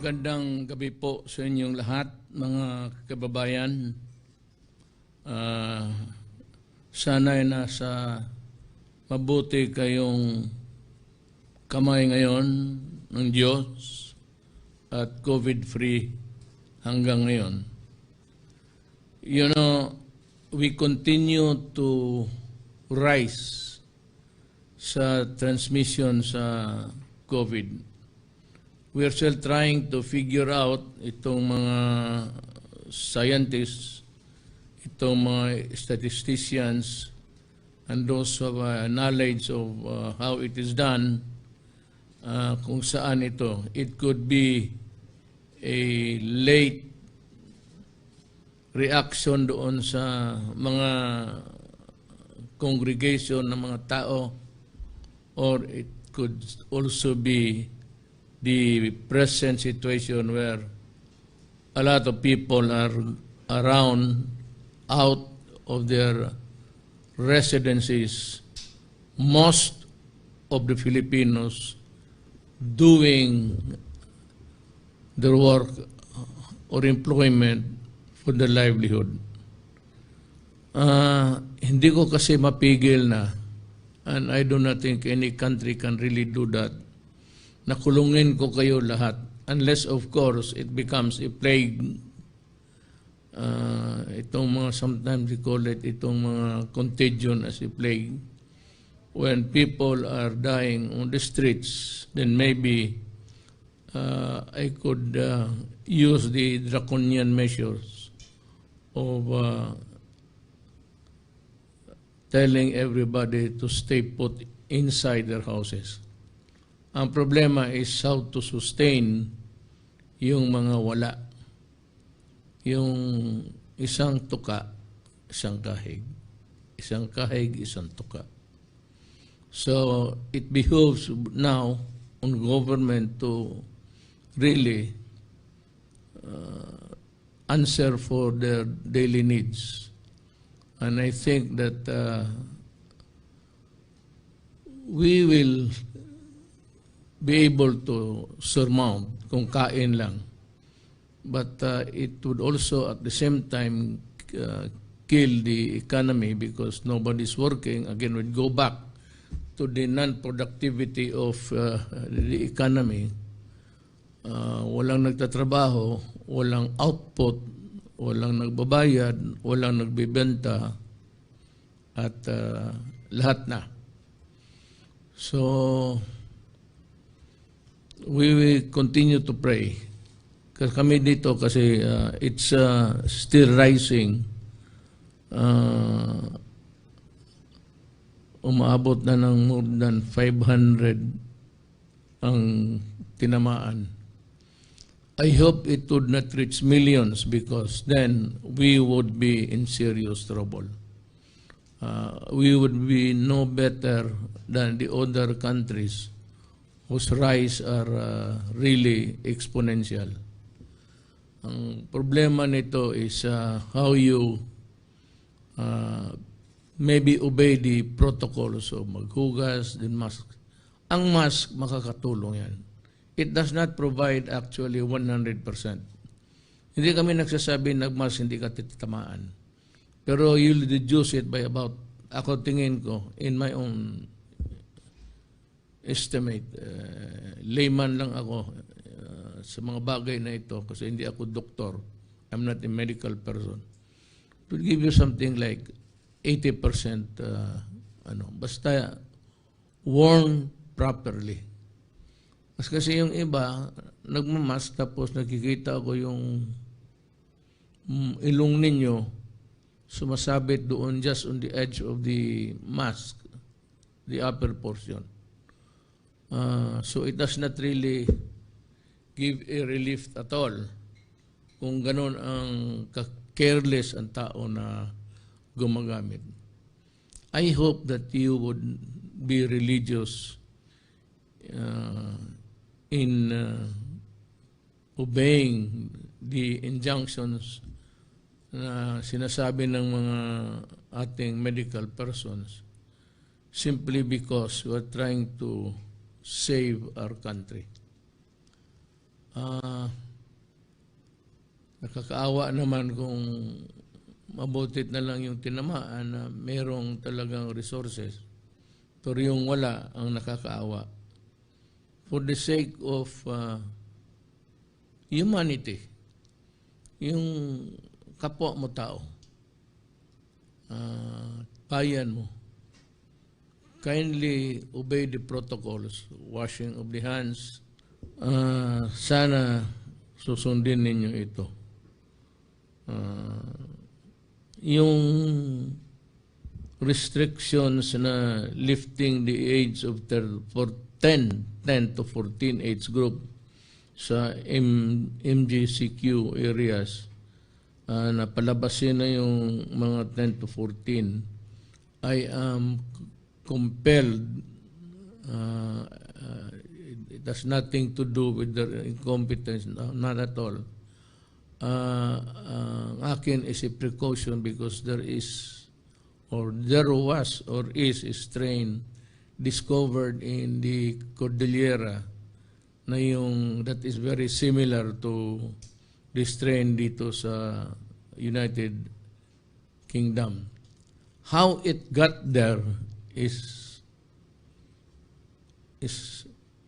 Magandang gabi po sa inyong lahat, mga kababayan. Sana'y nasa mabuti kayong kamay ngayon ng Diyos at COVID-free hanggang ngayon. You know, we continue to rise sa transmission sa COVID. We are still trying to figure out itong mga scientists, itong mga statisticians, and those who have knowledge of how it is done, kung saan ito. It could be a late reaction doon sa mga congregation ng mga tao, or it could also be the present situation where a lot of people are around, out of their residencies, most of the Filipinos doing their work or employment for their livelihood. Hindi ko kasi mapigil na, and I do not think any country can really do that, nakulungin ko kayo lahat, unless of course it becomes a plague. Itong mga, sometimes we call it itong mga contagion as a plague. When people are dying on the streets, then maybe I could use the draconian measures of telling everybody to stay put inside their houses. Ang problema is how to sustain yung mga wala. Yung isang tuka, isang kahig. Isang kahig, isang tuka. So it behooves now on government to really answer for their daily needs. And I think that we will be able to surmount kung kain lang. But it would also at the same time kill the economy because nobody's working. Again, we'd go back to the non-productivity of the economy. Walang nagtatrabaho, walang output, walang nagbabayad, walang nagbibenta, at lahat na. So we will continue to pray. Kasi kami dito kasi it's still rising. Umaabot na ng more than 500 ang tinamaan. I hope it would not reach millions because then we would be in serious trouble. We would be no better than the other countries whose rise are really exponential. Ang problema nito is how you maybe obey the protocols of maghugas, din mask. Ang mask, makakatulong yan. It does not provide actually 100%. Hindi kami nagsasabi nagmask hindi ka titamaan. Pero you'll reduce it by about, ako tingin ko, in my own estimate, layman lang ako sa mga bagay na ito kasi hindi ako doktor. I'm not a medical person. To give you something like 80%, basta worn properly. Kasi yung iba, nagmamask tapos nakikita ko yung ilong ninyo sumasabit doon just on the edge of the mask, the upper portion. So it does not really give a relief at all kung ganun ang careless ang tao na gumagamit. I hope that you would be religious in obeying the injunctions na sinasabi ng mga ating medical persons simply because we are trying to save our country. Ah, nakakaawa naman kung mabutit na lang yung tinamaan na merong talagang resources. Pero yung wala ang nakakaawa. For the sake of humanity, yung kapwa mo tao, bayan mo, kindly obey the protocols, washing of the hands. Sana susundin ninyo ito. Yung restrictions na lifting the age of for 10 to 14 age group sa MGCQ areas, na palabasin na yung mga 10 to 14, I am compelled. It has nothing to do with their incompetence, not at all. Ang akin is a precaution because there was or is a strain discovered in the Cordillera na that is very similar to the strain dito sa United Kingdom. How it got there is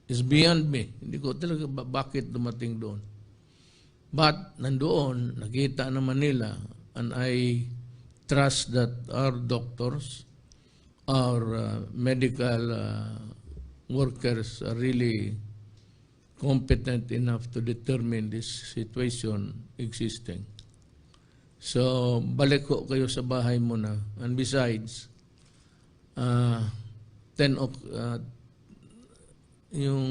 beyond me. Hindi ko talaga bakit dumating doon. But nandoon, nakita naman nila, and I trust that our doctors, our medical workers are really competent enough to determine this situation existing. So, balik ko kayo sa bahay muna. And besides, yung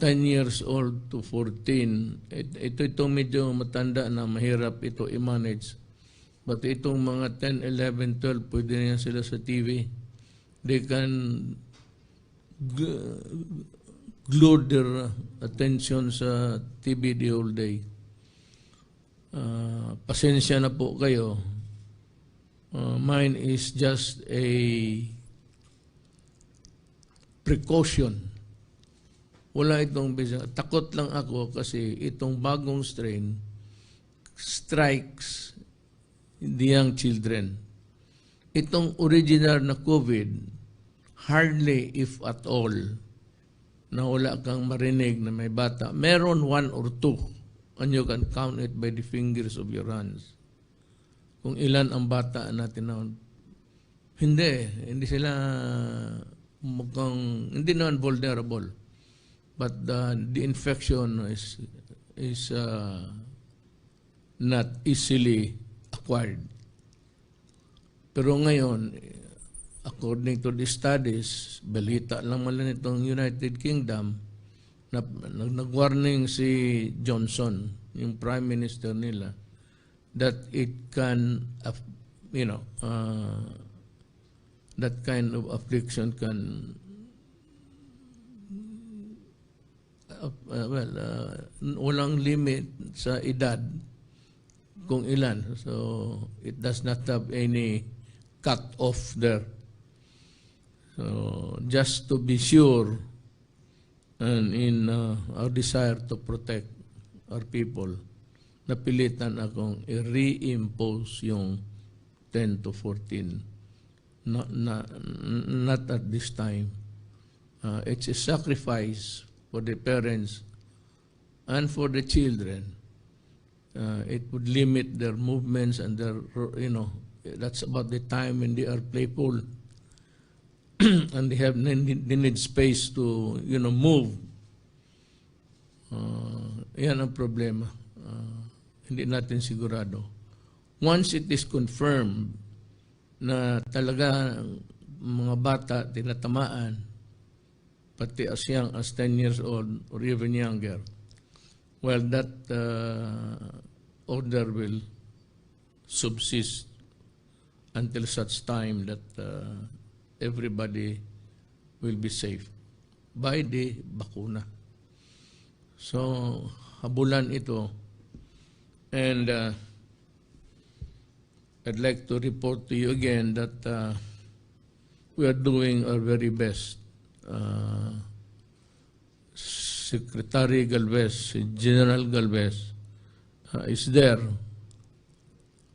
10 years old to 14, ito medyo matanda na mahirap ito i-manage. But itong mga 10, 11, 12, pwede na yan sila sa TV. They can glue their attention sa TV the whole day. Pasensya na po kayo. Mine is just a precaution. Wala itong bisa. Takot lang ako kasi itong bagong strain strikes the young children. Itong original na COVID, hardly if at all na wala kang marinig na may bata. Meron 1 or 2 and you can count it by the fingers of your hands. Kung ilan ang bata natin na hindi sila hindi naman vulnerable. But the infection is not easily acquired. Pero ngayon, according to the studies, balita lang mala nitong United Kingdom, nag-warning si Johnson, yung Prime Minister nila, that it can, that kind of affliction can, walang limit sa edad kung ilan. So, it does not have any cut off there. So, just to be sure, and in our desire to protect our people, napilitan akong i-reimpose yung 10 to 14. Not at this time. It's a sacrifice for the parents and for the children. It would limit their movements and their, that's about the time when they are playful and they need space to, move. Yan ang problema. Hindi natin sigurado. Once it is confirmed na talaga mga bata tinatamaan, pati as young as 10 years old or even younger, well, that order will subsist until such time that everybody will be safe by the bakuna. So, habulan ito. And I'd like to report to you again that we are doing our very best. Secretary Galvez, si General Galvez, is there.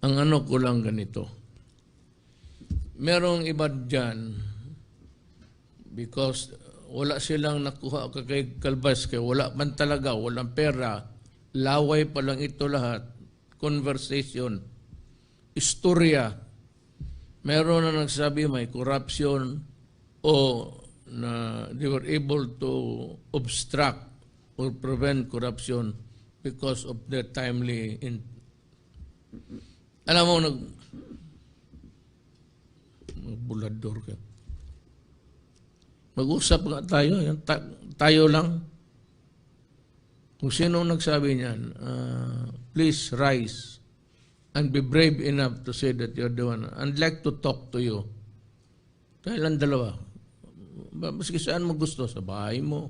Ang ano ko lang ganito. Merong iba dyan, because wala silang nakuha kay Galvez, kaya wala man talaga, walang pera, laway pa lang ito lahat, conversation, istorya. Meron na nagsabi may corruption o na they were able to obstruct or prevent corruption because of their timely alam mo, bulador ka. Mag-usap nga tayo. Tayo lang. Kung sino nagsabi niyan, please rise and be brave enough to say that you're the one. I'd like to talk to you. Dahil ang dalawa. Maski saan mo gusto, sa bahay mo,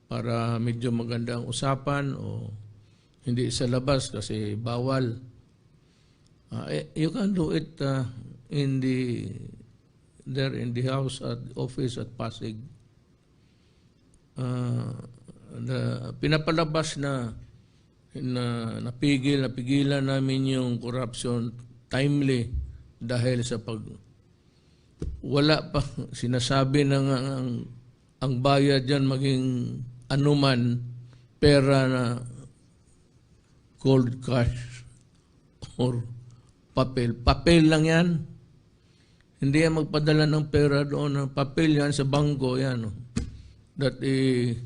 para medyo maganda ang usapan o hindi sa labas kasi bawal. You can do it in the house at office at Pasig. Pinapalabas na napigilan namin yung corruption timely dahil sa wala pa sinasabi ng ang bayad diyan maging anuman pera na cold cash or papel lang yan. Hindi yan magpadala ng pera doon. Papel yan sa bangko yan. That it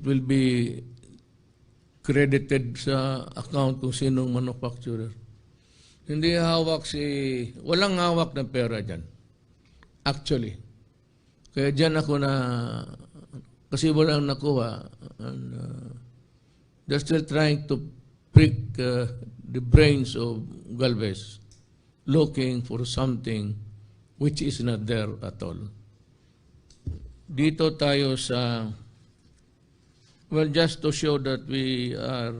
will be credited sa account kung sinong manufacturer. Hindi hawak walang hawak ng pera dyan. Actually. Kaya dyan ako kasi walang nakuha. And, they're still trying to prick the brains of Galvez, looking for something which is not there at all. Dito tayo just to show that we are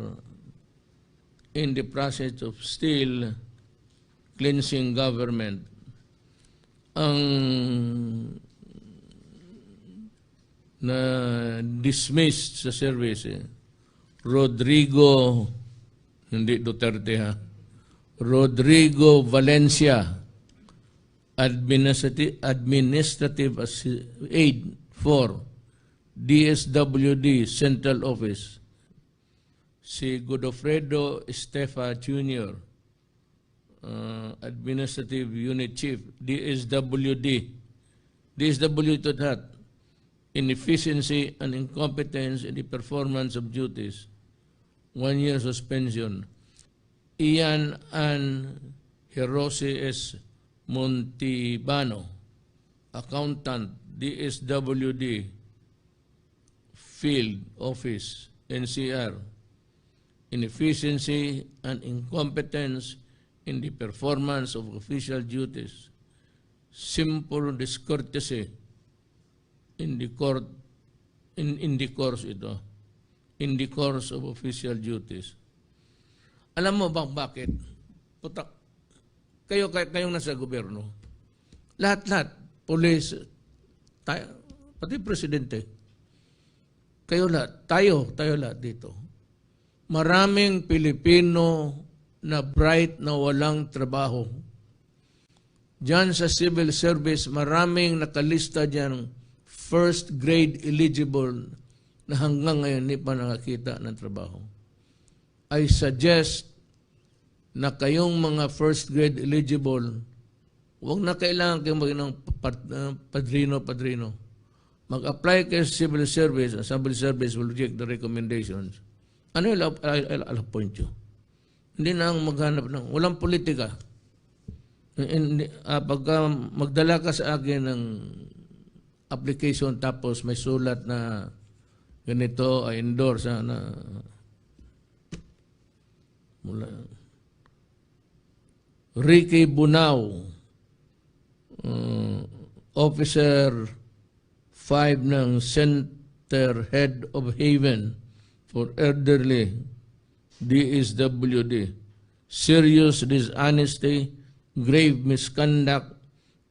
in the process of still cleansing government. Ang na-dismissed sa service, Rodrigo, hindi Duterte ha, Rodrigo Valencia, administrative aid for DSWD Central Office. Si Godofredo Estefa Jr., Administrative Unit Chief, DSWD. DSWD to that, inefficiency and incompetence in the performance of duties. 1 year suspension. Ian and Hirose S. Montibano, Accountant, DSWD, Field Office, NCR, inefficiency and incompetence in the performance of official duties, simple discourtesy in the course of official duties. Alam mo bakit? Putak. Kayong nasa gobyerno. Lahat, police, pati presidente. Kayo lahat, tayo lahat dito. Maraming Pilipino na bright na walang trabaho. Diyan sa civil service, maraming nakalista diyan first grade eligible na hanggang ngayon hindi pa nakakita ng trabaho. I suggest na kayong mga first grade eligible, huwag na kailangan kayong maging ng padrino. Mag-apply kayo sa civil service, and civil service will reject the recommendations. Ano yung I'll appoint you? Hindi na ang maghanap ng, walang politika. Pagka magdala ka sa akin ng application tapos may sulat na ganito, I endorse na mula Ricky Bunao, Officer 5 ng Center Head of Haven for Elderly, DSWD. Serious dishonesty, grave misconduct,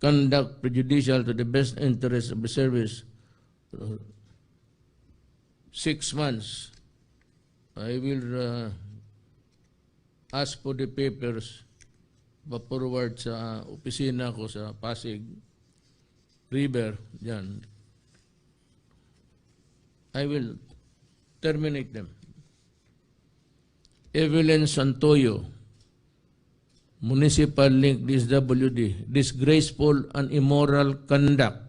conduct prejudicial to the best interest of the service. 6 months, I will ask for the papers pa-forward sa opisina ko sa Pasig River, dyan. I will terminate them. Evelyn Santoyo, Municipal Link DSWD, disgraceful and immoral conduct.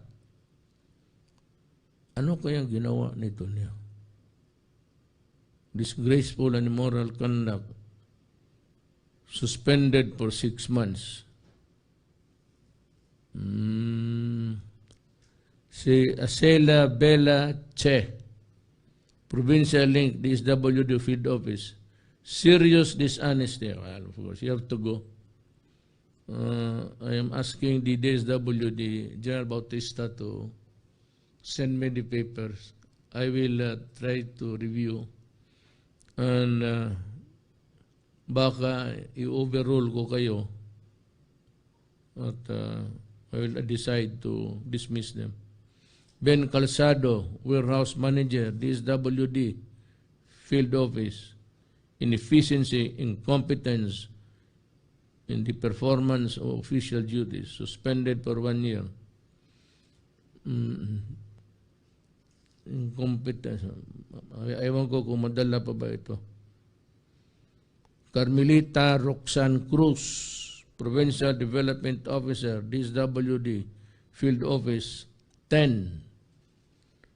Ano kayang ginawa nito niya? Disgraceful and immoral conduct. Suspended for 6 months. Si Acela Bella Che, Provincial Link DSWD Field Office. Serious dishonesty. Well, of course, you have to go. I am asking the DSWD, General Bautista, to send me the papers. I will try to review. And baka i-overrule ko kayo at I will decide to dismiss them. Ben Calzado, Warehouse Manager, DSWD Field Office. Inefficiency, incompetence in the performance of official duties, suspended for 1 year. Incompetence. Ewan ko kung madala pa ba ito. Carmelita Roxanne Cruz, Provincial Development Officer, DSWD Field Office, 10.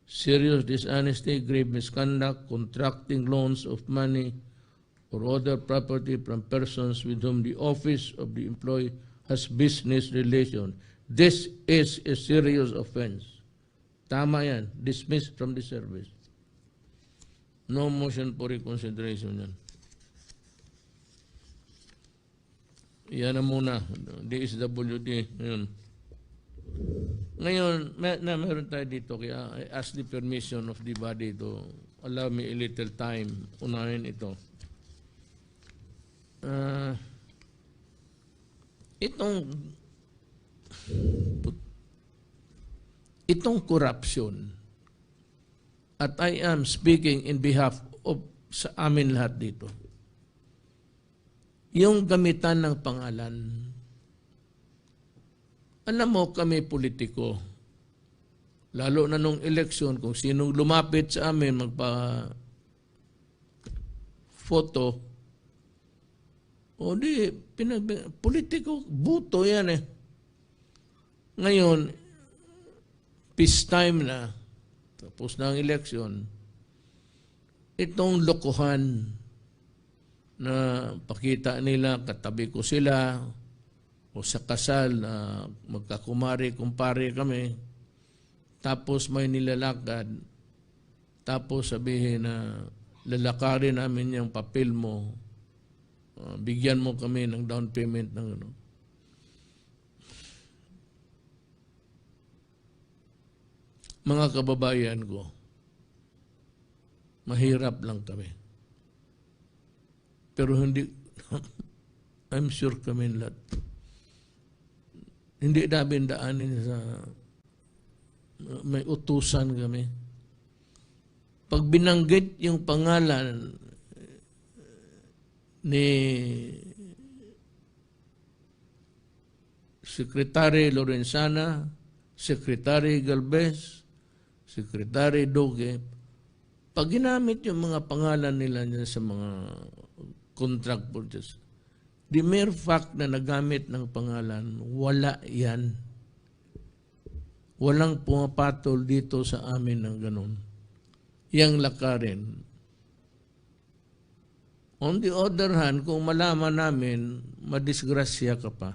Serious dishonesty, grave misconduct, contracting loans of money or other property from persons with whom the office of the employee has business relation. This is a serious offense. Tama yan. Dismissed from the service. No motion for reconsideration yan. Yan na muna. DSWD. Ngayon, meron tayo dito. Kaya I ask the permission of the body to allow me a little time. Unahin ito. Itong corruption, at I am speaking in behalf of sa amin lahat dito, yung gamitan ng pangalan. Alam mo, kami politiko, lalo na nung eleksyon, kung sinong lumapit sa amin magpa-photo, o di, politiko, buto yan eh. Ngayon, peace time na, tapos na ang eleksyon, itong lokohan na pakita nila, katabi ko sila, o sa kasal na magkakumari-kumpare kami, tapos may nilalakad, tapos sabihin na lalakarin namin yung papel mo, bigyan mo kami ng down payment ng ano. Mga kababayan ko, mahirap lang kami. Pero hindi, I'm sure kami lahat, hindi namin daanin sa, may utusan kami. Pag binanggit yung pangalan ni Secretary Lorenzana, Secretary Galvez, Secretary Duque, pag ginamit yung mga pangalan nila sa mga contract purchase, the mere fact na nagamit ng pangalan, wala yan. Walang pumapatol dito sa amin ng ganun. Yang lakarin. On the other hand, kung malaman namin, madisgrasya ka pa.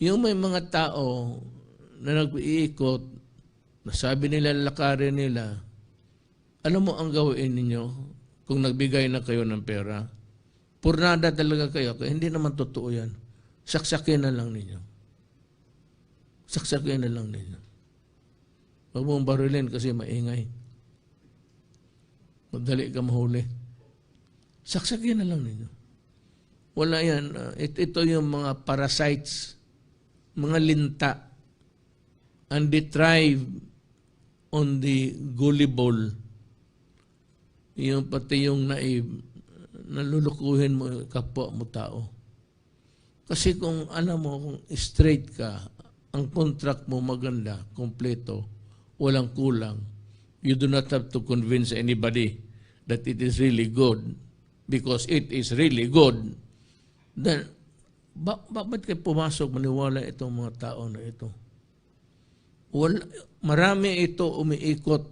Yung may mga tao na nag-iikot, nasabi nila, lakarin nila, alam mo ang gawin ninyo kung nagbigay na kayo ng pera? Purnada talaga kayo, kaya hindi naman totoo yan. Saksakin na lang ninyo. Saksakin na lang ninyo. Huwag mong barilin kasi maingay. Madali ka mahuli. Saksakin na lang ninyo. Wala yan. Ito yung mga parasites, mga linta, and they thrive on the gullible yung pati yung nalulukuhin mo kapwa mo tao. Kasi kung kung straight ka, ang contract mo maganda, kompleto, walang kulang, you do not have to convince anybody that it is really good because it is really good. Then, bakit kayo pumasok maniwala itong mga tao na ito? Marami ito umiikot.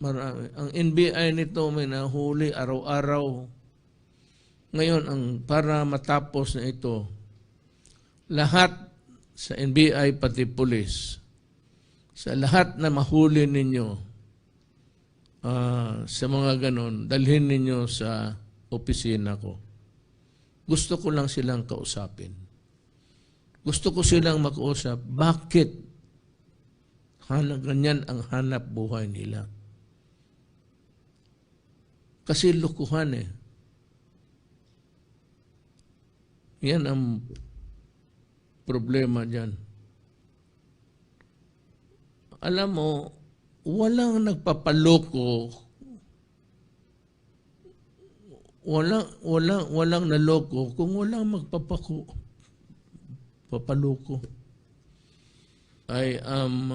Marami. Ang NBI nito may nahuli araw-araw. Ngayon, para matapos na ito, lahat sa NBI pati pulis, sa lahat na mahuli ninyo, sa mga ganon, dalhin ninyo sa opisina ko. Gusto ko lang silang kausapin. Gusto ko silang makausap. Bakit ganyan ang hanap buhay nila? Kasi lukuhan eh. Yan ang problema dyan. Alam mo, walang nagpapaloko, walang naloko kung walang magpapaloko. I am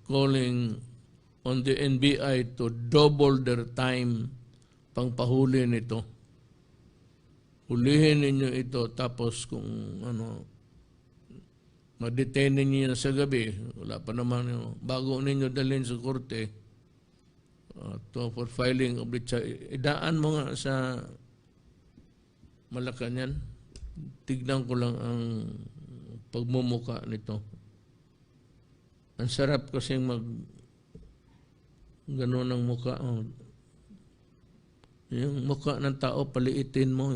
calling on the NBI to double their time pangpahuli nito. Hulihin ninyo ito tapos kung ma-detain ninyo sa gabi, wala pa naman bago ninyo dalhin sa korte for filing of the charge. Idaan mo nga sa Malacanang. Tignan ko lang ang pagmumuka nito. Ang sarap kasing gano'n ang muka. Yung muka ng tao, paliitin mo.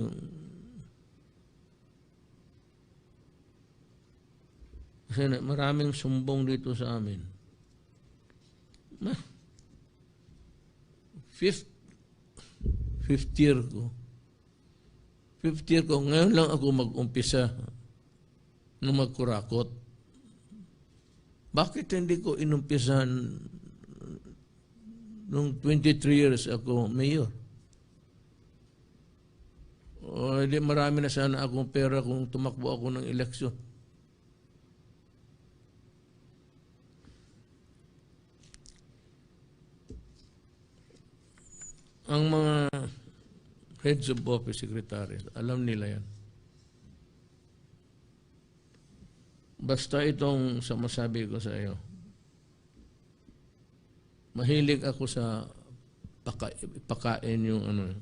Kasi maraming sumbong dito sa amin. Fifth year ko. Ngayon lang ako mag-umpisa na magkurakot. Bakit hindi ko inumpisan nung 23 years ako mayor? O hindi marami na sana akong pera kung tumakbo ako ng eleksyon. Ang mga heads of office secretaries, alam nila yan. Basta itong sa masabi ko sa iyo, mahilig ako sa pakain yung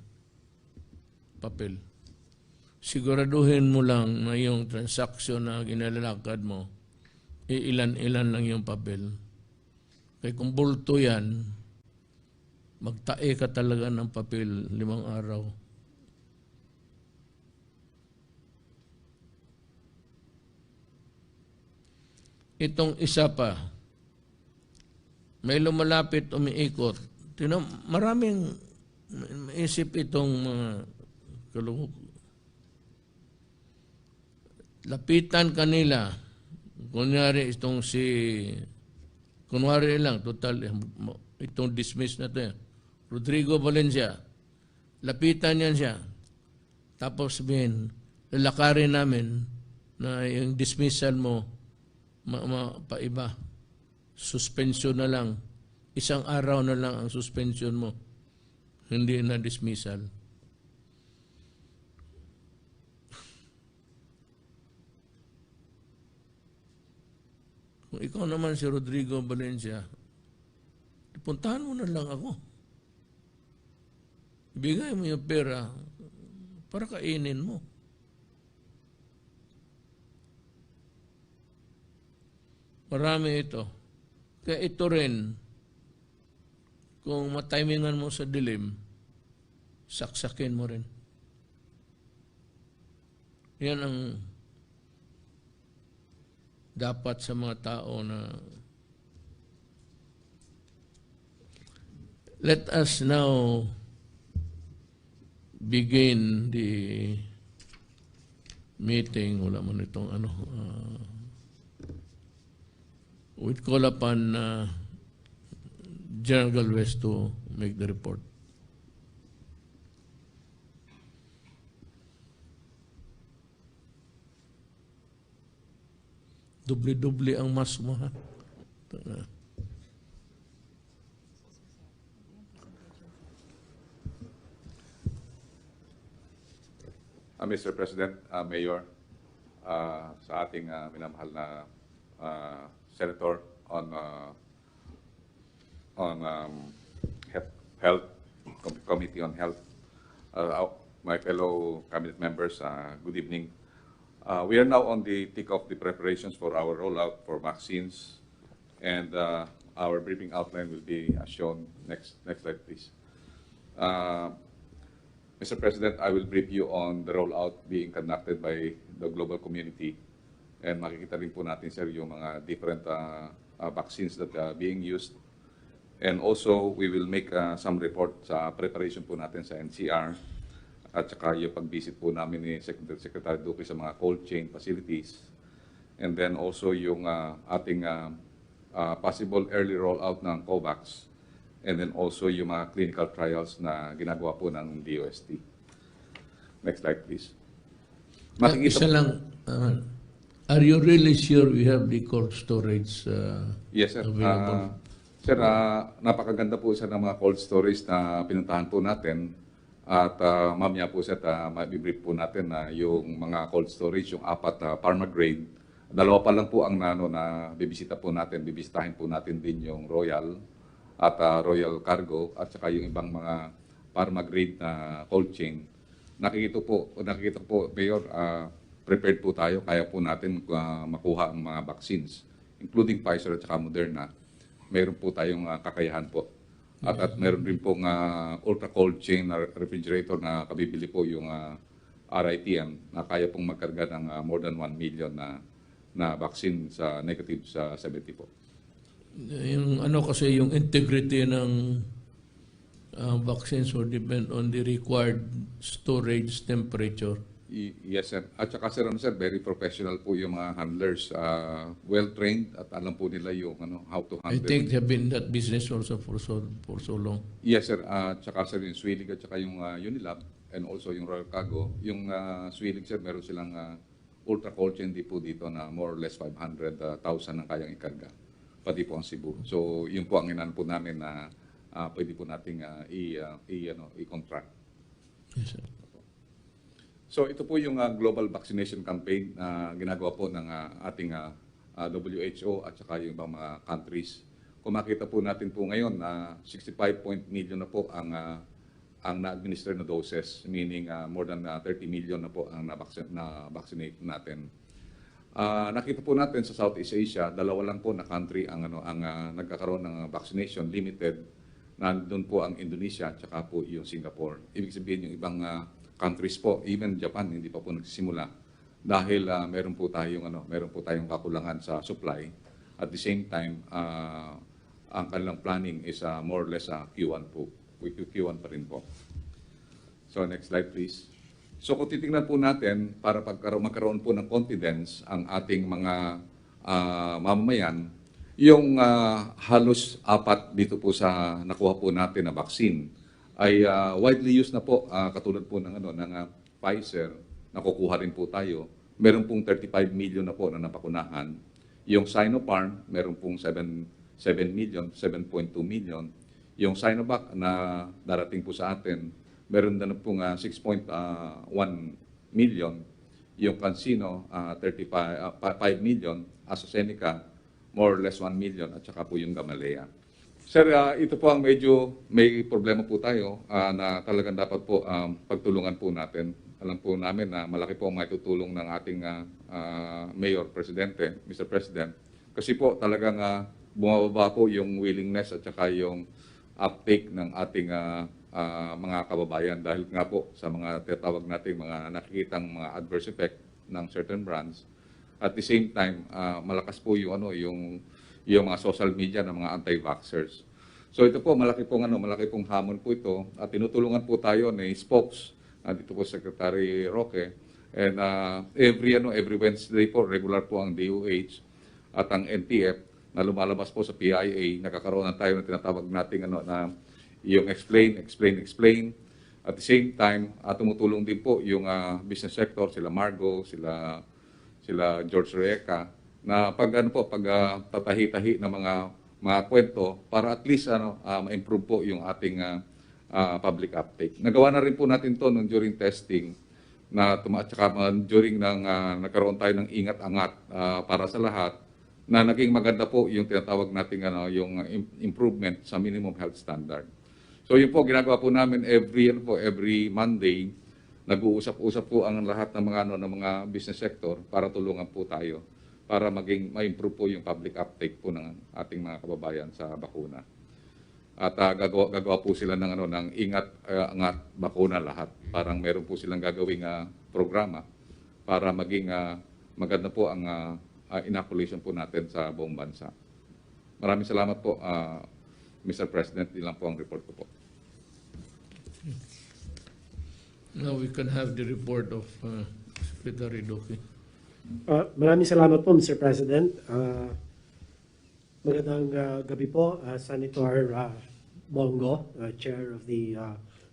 papel. Siguraduhin mo lang na yung transaksyon na ginalalakad mo, ilan-ilan lang yung papel. Kaya kung bulto yan, magtae ka talaga ng papel 5 araw. Itong isa pa, may lumalapit, umiikot. Maraming isip itong mga kalungkot. Lapitan kanila. Kunyari kunwari lang, total, itong dismiss na ito. Rodrigo Valencia. Lapitan yan siya. Tapos sabihin, lalakarin namin na yung dismissal mo, paiba. Suspension na lang. 1 araw na lang ang suspension mo. Hindi na dismissal. Kung ikaw naman si Rodrigo Valencia, puntahan mo na lang ako. Ibigay mo yung pera para kainin mo. Marami ito. Kaya ito rin, kung matimingan mo sa dilim, saksakin mo rin. Yan ang dapat sa mga tao na let us now begin the meeting. Wala man itong we'd call upon General Galvez to make the report. Doble-doble ang mas mo, ha? Mr. President, Mayor, sa ating minamahal na Senator on Health, Committee on Health, my fellow cabinet members, good evening. We are now on the thick of the preparations for our rollout for vaccines, and our briefing outline will be shown. Next slide, please. Mr. President, I will brief you on the rollout being conducted by the global community, and makikita rin po natin, sir, yung mga different vaccines that are being used. And also, we will make some report sa preparation po natin sa NCR at saka yung pag-visit po namin ni Secretary Duque sa mga cold chain facilities. And then also yung ating possible early rollout ng COVAX. And then also yung mga clinical trials na ginagawa po ng DOST. Next slide, please. Isa lang, are you really sure we have the cold storage Yes, sir. available? Sir, napakaganda po sa ng mga cold storage na pinuntahan po natin. At mamaya po sir, mabibrief po natin na yung mga cold storage, yung 4 na pharma grade. 2 pa lang po ang na bibisita po natin. Bibisitahin po natin din yung Royal at Royal Cargo at saka yung ibang mga pharma grade na cold chain. Nakikita po, Mayor, prepared po tayo. Kaya po natin makuha ang mga vaccines, including Pfizer at saka Moderna. Meron po tayong kakayahan po. At meron rin pong ultra cold chain na refrigerator na kabibili po yung RITM na kaya pong magkarga ng more than 1 million na vaccine sa negative sa 70 po. Yung ano kasi yung integrity ng vaccines will depend on the required storage temperature. Yes, sir. At saka sir, very professional po yung mga handlers, well-trained at alam po nila yung how to handle. I think they have been in that business also for so long. Yes, sir. At saka sir, yung Swilig at saka yung Unilab and also yung Royal Cargo. Yung Swilig, sir, meron silang ultra cold chain po dito na more or less 500,000 ang kayang ikarga. Pati po ang Cebu. So, yun po ang inan po namin na pwede po nating i-contract. Yes, sir. So ito po yung global vaccination campaign na ginagawa po ng ating WHO at saka yung ibang mga countries. Kung makita po natin po ngayon na 65 million na po ang na-administer na doses, meaning more than 30 million na po ang na-vaccinate natin. Nakita po natin sa Southeast Asia, 2 lang po na country ang nagkakaroon ng vaccination limited. Nandun po ang Indonesia at saka po yung Singapore. Ibig sabihin yung ibang countries po, even Japan, hindi pa po nagsisimula dahil meron po tayong kakulangan sa supply. At the same time, ang kanilang planning is more or less Q1 po. Q1 pa rin po. So next slide please. So kung titingnan po natin para magkaroon po ng confidence ang ating mga mamamayan, yung halos 4 dito po sa nakuha po natin na vaccine ay widely used na po, katulad po ng Pfizer, nakukuha rin po tayo. Meron pong 35 million na po na napakunahan. Yung Sinopharm, meron pong 7 million, 7.2 million. Yung Sinovac na darating po sa atin, meron na pong 6.1 million. Yung CanSino, 5 million. AstraZeneca, more or less 1 million. At saka po yung Gamaleya. Sir, ito po ang medyo may problema po tayo na talagang dapat po pagtulungan po natin. Alam po namin na malaki po ang maitutulong ng ating Mayor Presidente, Mr. President. Kasi po talagang bumababa po yung willingness at saka yung uptake ng ating mga kababayan dahil nga po sa mga tinatawag nating mga nakikitang mga adverse effect ng certain brands. At the same time, malakas po yung mga social media ng mga anti-vaxxers. So ito po, malaki pong hamon po ito. At tinutulungan po tayo ni spokes, dito po Secretary Roque. And every Wednesday po, regular po ang DOH at ang NTF na lumalabas po sa PIA. Nakakaroon na tayo na tinatawag nating na yung explain. At the same time, tumutulong din po yung business sector, sila Margo, sila George Reca, na pag tatahi-tahi ng mga kwento para at least ma-improve po yung ating public uptake. Nagawa na rin po natin to nung during testing at saka during nagkaroon tayo ng ingat-angat para sa lahat, na naging maganda po yung tinatawag nating yung improvement sa minimum health standard. So yun po ginagawa po namin every Monday. Nag-uusap-usap po ang lahat ng mga business sector para tulungan po tayo para ma-improve po yung public uptake po ng ating mga kababayan sa bakuna. At gagawa po sila ng ingat bakuna lahat. Parang meron po silang gagawing programa para maging maganda po ang inoculation po natin sa buong bansa. Maraming salamat po, Mr. President. Ilan po ang report ko po. Now we can have the report of Secretary Duque. Maraming salamat po, Mr. President. Magandang gabi po, Senator Bongo, Chair of the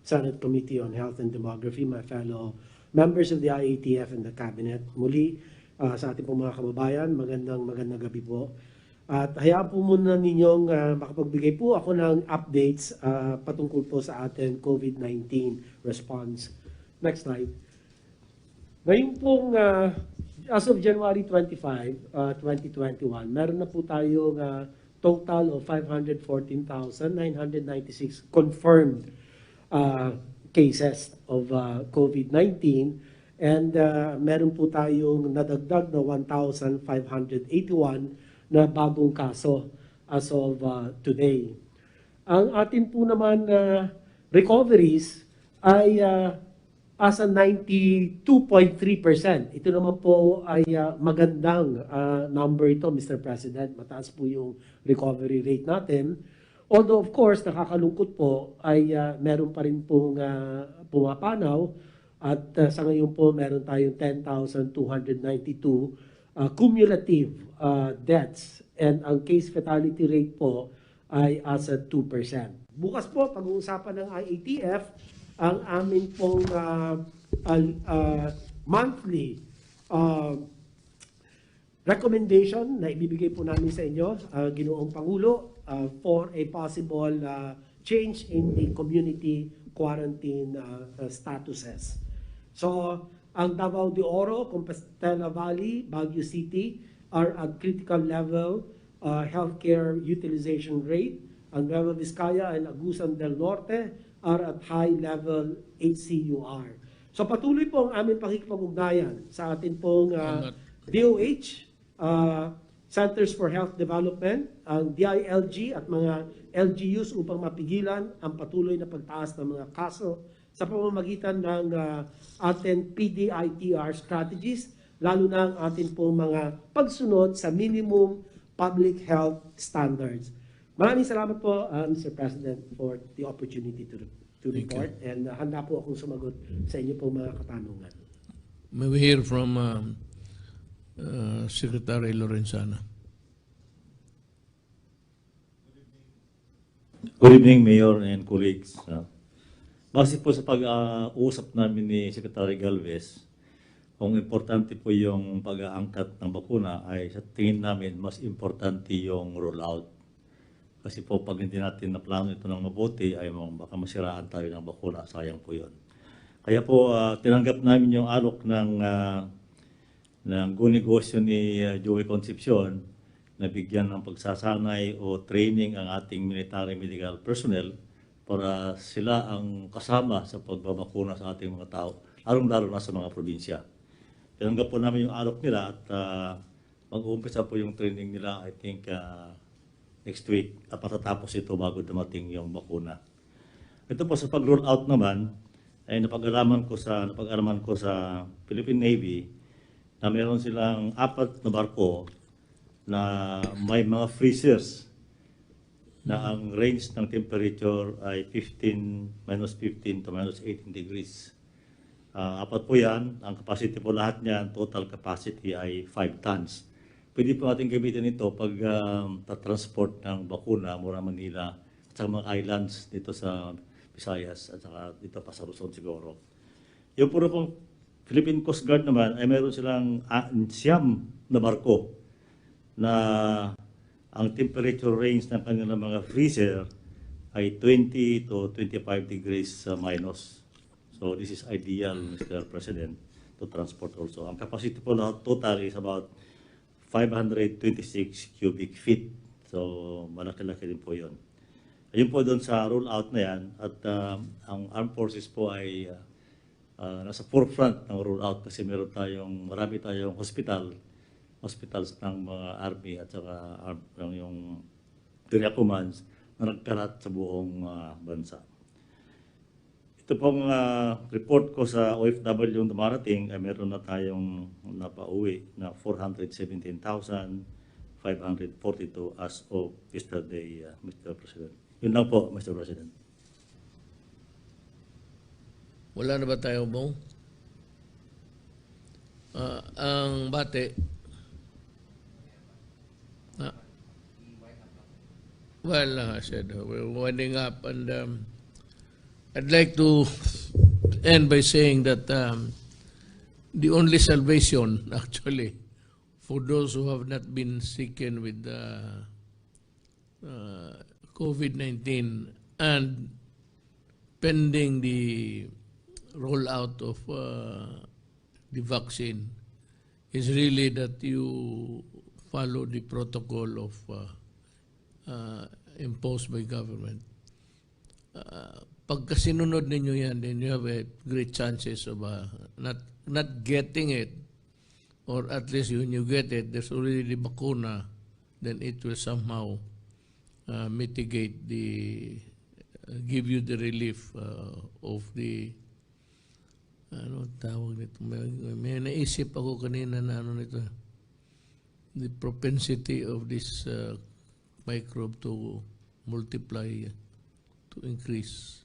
Senate Committee on Health and Demography, my fellow members of the IATF and the Cabinet. Muli, sa ating po mga kababayan, magandang gabi po. At hayaan po muna ninyong makapagbigay po ako ng updates patungkol po sa ating COVID-19 response. Next slide. Ngayon pong as of January 25, 2021, meron na po tayong total of 514,996 confirmed cases of COVID-19, and meron po tayong nadagdag na 1,581 na bagong kaso as of today. Ang atin po naman recoveries ay asa 92.3%. Ito naman po ay magandang number ito, Mr. President. Mataas po yung recovery rate natin. Although of course, nakakalungkot po ay meron pa rin pong pumapanaw, at sa ngayon po meron tayong 10,292 cumulative deaths, and ang case fatality rate po ay asa 2%. Bukas po, pag-uusapan ng IATF ang amin pong monthly recommendation na ibibigay po namin sa inyo, Ginoong Pangulo, for a possible change in the community quarantine statuses. So, ang Davao de Oro, Compostela Valley, Baguio City are at critical level healthcare utilization rate. Ang Nueva Vizcaya and Agusan del Norte are at high level HCUR. So patuloy po ang aming pakikipag-ugnayan sa atin pong DOH, Centers for Health Development, ang DILG at mga LGUs upang mapigilan ang patuloy na pagtaas ng mga kaso sa pamamagitan ng ating PDITR strategies, lalo na ang atin pong mga pagsunod sa minimum public health standards. Maraming salamat po, Mr. President, for the opportunity to report. And handa po akong sumagot sa inyo po mga katanungan. May we hear from Secretary Lorenzana. Good evening, Mayor and colleagues. Base po sa pag-uusap namin ni Secretary Galvez, kung importante po yung pag-aangkat ng bakuna, ay sa tingin namin mas importante yung rollout. Kasi po pag hindi natin naplano ito ng mabuti, ay baka masiraan tayo ng bakuna, sayang po yun. Kaya po tinanggap namin yung alok ng negosyo ni Joey Concepcion na bigyan ng pagsasanay o training ang ating military medical personnel para sila ang kasama sa pagbabakuna sa ating mga tao, lalong-lalo na sa mga probinsya. Tinanggap po namin yung alok nila at mag-uumpisa po yung training nila, I think, next week, at matatapos ito bago dumating yung bakuna. Ito po sa pag-roll out naman, ay napag-araman ko sa Philippine Navy na meron silang 4 na barko na may mga freezers na ang range ng temperature ay -15 to -18 degrees. 4 po yan, ang capacity po lahat niyan, total capacity ay 5 tons. Pwede po natin gamitin ito pag transport ng bakuna mula Manila at saka mga islands dito sa Visayas at saka dito pa sa Luzon siguro. Yung puro pong Philippine Coast Guard naman ay meron silang 9 na barko na ang temperature range ng kanilang mga freezer ay 20 to 25 degrees minus. So this is ideal, Mr. President, to transport also. Ang capacity po na total is about 526 cubic feet. So malaki-laki din po yun. Ayun po doon sa rollout na yan at ang Armed Forces po ay nasa forefront ng rollout kasi marami tayong hospitals ng mga Army at saka yung area commands na nagkalat sa buong bansa. Ito pong report ko sa OFW yung dumarating ay meron na tayong napauwi na 417,542 as of yesterday, Mr. President. Yun lang po, Mr. President. Wala na ba tayo, Bong? Ang bate, well, I said, we're winding up, and I'd like to end by saying that the only salvation, actually, for those who have not been stricken with COVID-19 and pending the rollout of the vaccine, is really that you follow the protocol of imposed by government. Pagka sinunod ninyo yan, then you have a great chances of not getting it, or at least when you get it, there's already the bakuna, then it will somehow mitigate give you the relief of the, ano tawag nito, may naisip ako kanina na ano nito, the propensity of this microbe to multiply, to increase.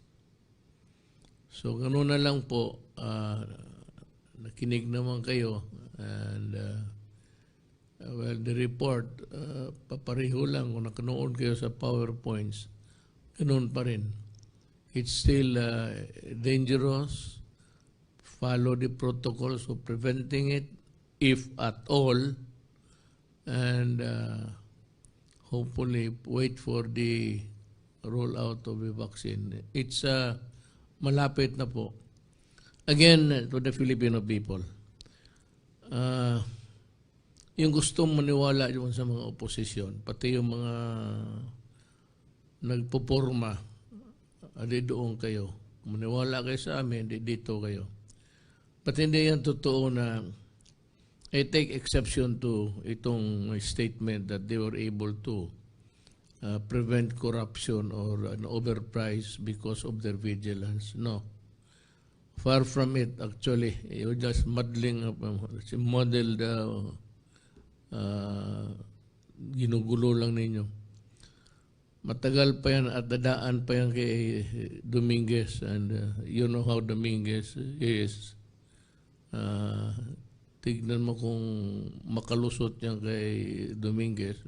So ganoon na lang po, nakinig naman kayo, and well, the report, papareho lang kung nakanood kayo sa PowerPoints, ganoon pa rin. It's still dangerous. Follow the protocols of preventing it, if at all, and hopefully wait for the rollout of the vaccine. It's malapit na po. Again, to the Filipino people, yung gustong maniwala yung sa mga oposisyon, pati yung mga nagpoporma, di doon kayo. Maniwala kayo sa amin, di dito kayo. But hindi yan totoo na I take exception to itong statement that they were able to prevent corruption or an overprice because of their vigilance. No. Far from it, actually. You're just muddling up, model ginugulo lang ninyo. Matagal pa yan at dadaan pa yan kay Dominguez, and you know how Dominguez is. Tignan mo kung makalusot yan kay Dominguez,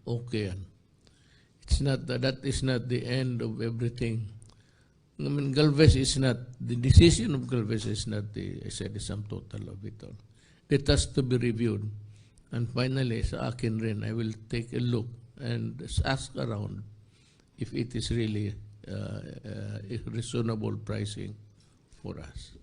okay yan. It's not, that is not the end of everything. I mean, Galvez is not, the decision of Galvez is not the, I said, the sum total of it all. It has to be reviewed. And finally, sa akin rin, I will take a look and ask around if it is really a reasonable pricing for us.